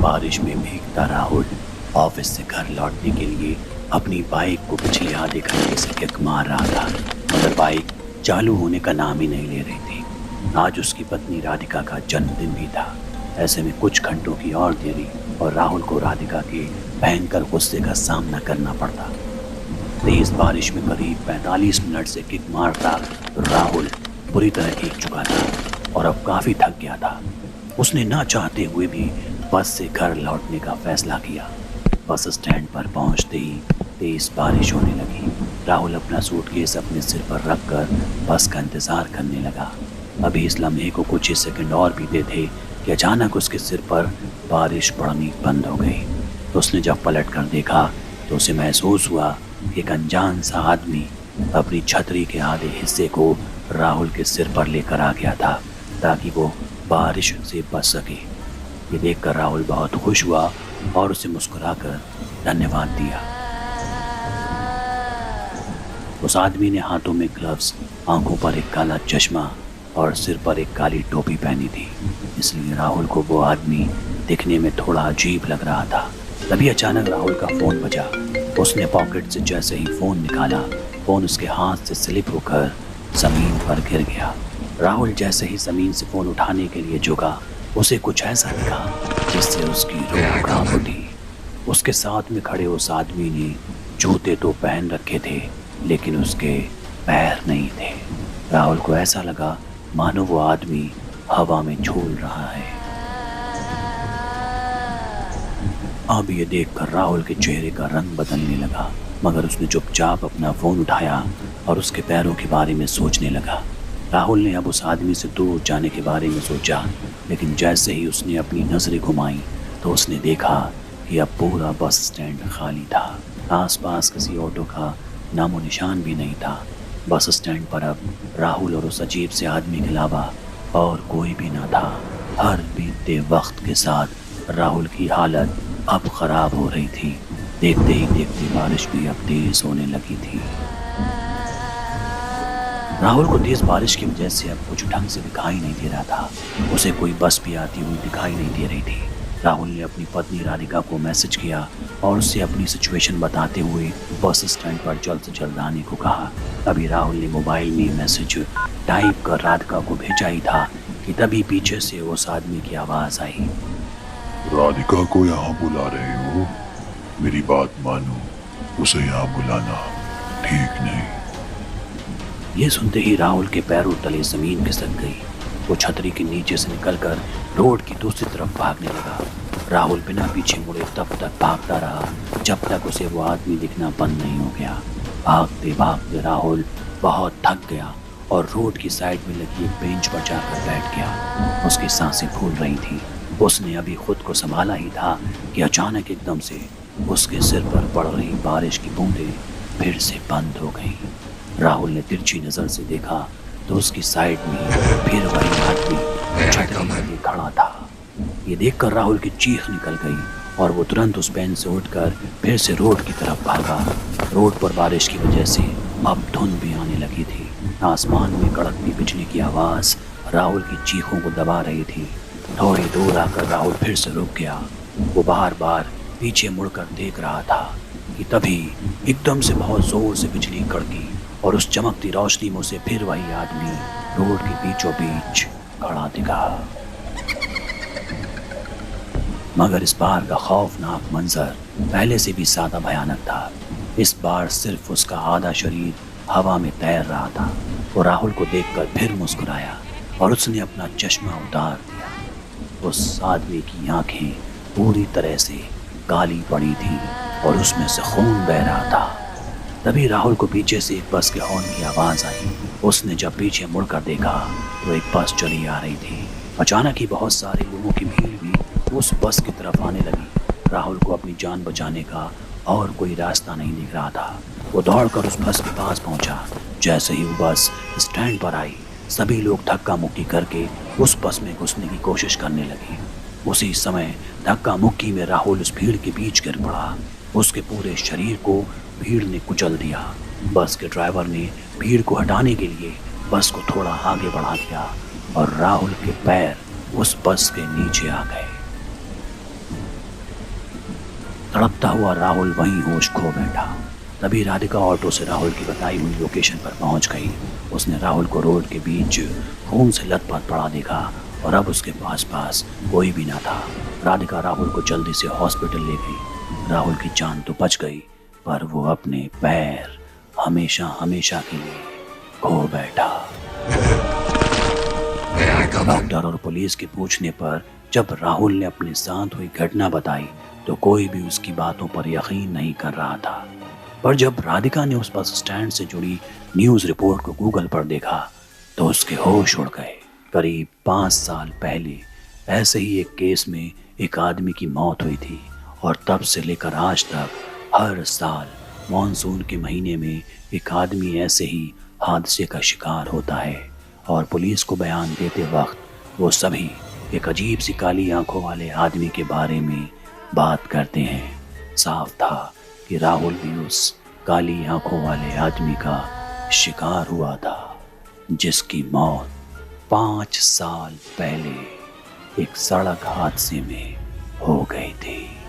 बारिश में भीगता राहुल ऑफिस से घर लौटने के लिए अपनी बाइक को पिछले आधे घंटे से किक मार रहा था, मगर बाइक चालू होने का नाम ही नहीं ले रही थी। आज उसकी पत्नी राधिका का जन्मदिन भी था। ऐसे में कुछ घंटों की और देरी और राहुल को राधिका के भयंकर गुस्से का सामना करना पड़ता। तेज बारिश में करीब 45 मिनट से किक मारता तो राहुल बुरी तरह भीग चुका था और अब काफ़ी थक गया था। उसने ना चाहते हुए भी बस से घर लौटने का फैसला किया। बस स्टैंड पर पहुंचते ही तेज बारिश होने लगी। राहुल अपना सूटकेस अपने सिर पर रखकर बस का इंतज़ार करने लगा। अभी इस लम्हे को कुछ ही सेकंड और बीते थे कि अचानक उसके सिर पर बारिश पड़नी बंद हो गई। तो उसने जब पलट कर देखा तो उसे महसूस हुआ कि एक अनजान सा आदमी अपनी छतरी के आधे हिस्से को राहुल के सिर पर लेकर आ गया था ताकि वो बारिश से बच सके। ये देखकर राहुल बहुत खुश हुआ और उसे मुस्कुराकर धन्यवाद दिया। उस आदमी ने हाथों में ग्लव्स, आंखों पर एक काला चश्मा और सिर पर एक काली टोपी पहनी थी, इसलिए राहुल को वो आदमी दिखने में थोड़ा अजीब लग रहा था। तभी अचानक राहुल का फ़ोन बजा। उसने पॉकेट से जैसे ही फ़ोन निकाला, फ़ोन उसके हाथ से स्लिप होकर ज़मीन पर गिर गया। राहुल जैसे ही ज़मीन से फ़ोन उठाने के लिए झुका, उसे कुछ ऐसा दिखा जिससे उसकी रूह कांप उठी। उसके साथ में खड़े उस आदमी ने जूते तो पहन रखे थे लेकिन उसके पैर नहीं थे। राहुल को ऐसा लगा मानो वो आदमी हवा में झूल रहा है। अब ये देखकर राहुल के चेहरे का रंग बदलने लगा, मगर उसने चुपचाप अपना फ़ोन उठाया और उसके पैरों के बारे में सोचने लगा। राहुल ने अब उस आदमी से दूर जाने के बारे में सोचा, लेकिन जैसे ही उसने अपनी नज़रें घुमाई तो उसने देखा कि अब पूरा बस स्टैंड खाली था। आसपास किसी ऑटो का नामो निशान भी नहीं था। बस स्टैंड पर अब राहुल और उस अजीब से आदमी के अलावा और कोई भी ना था। हर बीतते वक्त के साथ राहुल की हालत अब ख़राब हो रही थी। देखते ही देखते बारिश भी अब तेज़ होने लगी थी। राहुल को तेज़ बारिश की वजह से अब कुछ ढंग से दिखाई नहीं दे रहा था। उसे कोई बस भी आती हुई दिखाई नहीं दे रही थी। राहुल ने अपनी पत्नी राधिका को मैसेज किया और उससे अपनी सिचुएशन बताते हुए बस स्टैंड पर जल्द से जल्द आने को कहा। अभी राहुल ने मोबाइल में मैसेज टाइप कर राधिका को भेजा ही था कि तभी पीछे से उस आदमी की आवाज़ आई। राधिका को यहाँ बुला रहे हो? मेरी बात मानो, उसे यहाँ बुलाना ठीक नहीं। ये सुनते ही राहुल के पैरों तले ज़मीन खिसक गई। वो छतरी के नीचे से निकलकर रोड की दूसरी तरफ भागने लगा। राहुल बिना पीछे मुड़े तब तक भागता रहा जब तक उसे वो आदमी दिखना बंद नहीं हो गया। भागते भागते राहुल बहुत थक गया और रोड की साइड में लगी एक बेंच पर जाकर बैठ गया। उसकी सांसें फूल रही थी। उसने अभी खुद को संभाला ही था कि अचानक एकदम से उसके सिर पर पड़ रही बारिश की बूंदें फिर से बंद हो गईं। राहुल ने तिरछी नज़र से देखा तो उसकी साइड में फिर वही आदमी छतरी लिए खड़ा था। ये देखकर राहुल की चीख निकल गई और वो तुरंत उस बेंच से उठकर फिर से रोड की तरफ भागा। रोड पर बारिश की वजह से अब धुंध भी आने लगी थी। आसमान में कड़कती बिजली की आवाज़ राहुल की चीखों को दबा रही थी। थोड़ी दूर आकर राहुल फिर से रुक गया। वो बार बार पीछे मुड़कर देख रहा था कि तभी एकदम से बहुत ज़ोर से बिजली कड़की और उस चमकती रोशनी में से फिर वही आदमी रोड के बीचों बीच खड़ा दिखा। मगर इस बार का खौफनाक मंजर पहले से भी ज़्यादा भयानक था। इस बार सिर्फ उसका आधा शरीर हवा में तैर रहा था। वो राहुल को देखकर फिर मुस्कुराया और उसने अपना चश्मा उतार दिया। उस आदमी की आंखें पूरी तरह से काली पड़ी थी और उसमें से खून बह रहा था। तभी राहुल को पीछे से एक बस के हॉर्न की आवाज़ आई। उसने जब पीछे मुड़कर देखा तो एक बस चली आ रही थी। अचानक ही बहुत सारे लोगों की भीड़ भी उस बस की तरफ आने लगी। राहुल को अपनी जान बचाने का और कोई रास्ता नहीं दिख रहा था। वो दौड़कर उस बस के पास पहुंचा। जैसे ही वो बस स्टैंड पर आई, सभी लोग धक्का मुक्की करके उस बस में घुसने की कोशिश करने लगे। उसी समय धक्का मुक्की में राहुल उस भीड़ के बीच गिर पड़ा। उसके पूरे शरीर को भीड़ ने कुचल दिया। बस के ड्राइवर ने भीड़ को हटाने के लिए बस को थोड़ा आगे बढ़ा दिया और राहुल के पैर उस बस के नीचे आ गए। तड़पता हुआ राहुल वहीं होश खो बैठा। तभी राधिका ऑटो से राहुल की बताई हुई लोकेशन पर पहुंच गई। उसने राहुल को रोड के बीच खून से लथपथ पड़ा देखा और अब उसके पास कोई भी ना था। राधिका राहुल को जल्दी से हॉस्पिटल ले गई। राहुल की जान तो बच गई, पर वो अपने पैर हमेशा हमेशा के लिए खो बैठा। डॉक्टर और पुलिस के पूछने पर जब राहुल ने अपने साथ हुई घटना बताई तो कोई भी उसकी बातों पर यकीन नहीं कर रहा था। पर जब राधिका ने उस बस स्टैंड से जुड़ी न्यूज़ रिपोर्ट को गूगल पर देखा तो उसके होश उड़ गए। करीब 5 साल पहले ऐसे ही एक केस में एक आदमी की मौत हुई थी और तब से लेकर आज तक हर साल मॉनसून के महीने में एक आदमी ऐसे ही हादसे का शिकार होता है। और पुलिस को बयान देते वक्त वो सभी एक अजीब सी काली आंखों वाले आदमी के बारे में बात करते हैं। साफ था कि राहुल भी उस काली आंखों वाले आदमी का शिकार हुआ था जिसकी मौत 5 साल पहले एक सड़क हादसे में हो गई थी।